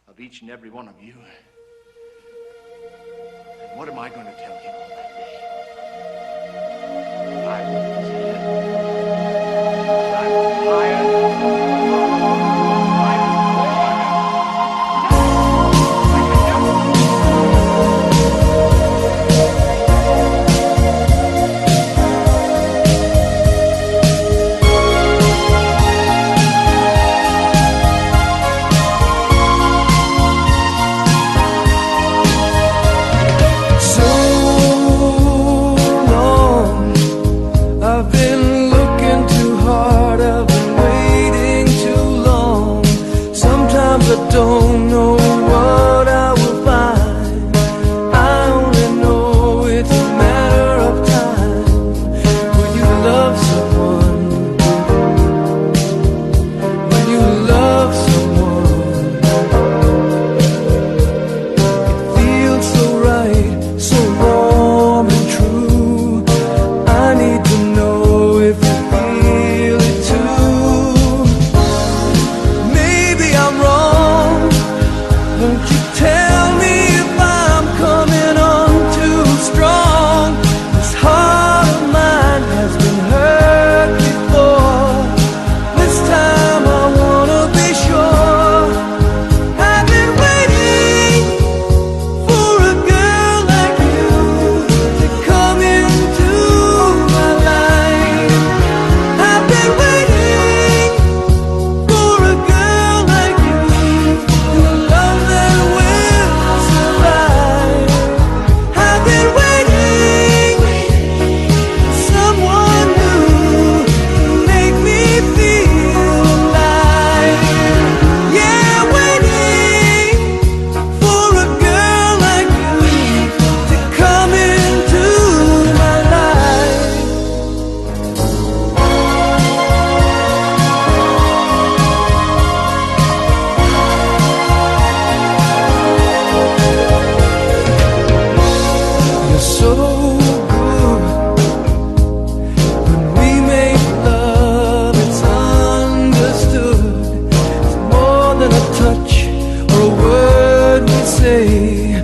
of each and every one of you. And what am I going to tell him on that day? I won't say it. I'm tired. Don't know what I will find. I only know it's a matter of time. When you love someone, when you love someone, it feels so right, so warm and true. I need to know if you feel it too. Maybe I'm wrong. Won't you tell me if I'm coming on too strong? This heart of mine has been hurt before. This time I wanna be sure. I've been waiting for a girl like you to come into my life. I've been waiting for a girl like you, and a love that will survive. I've been waiting for someone new to make me feel alive. Yeah, waiting for a girl like you to come into my life. You're so good. When we make love, it's understood. It's more than a touch or a word we say.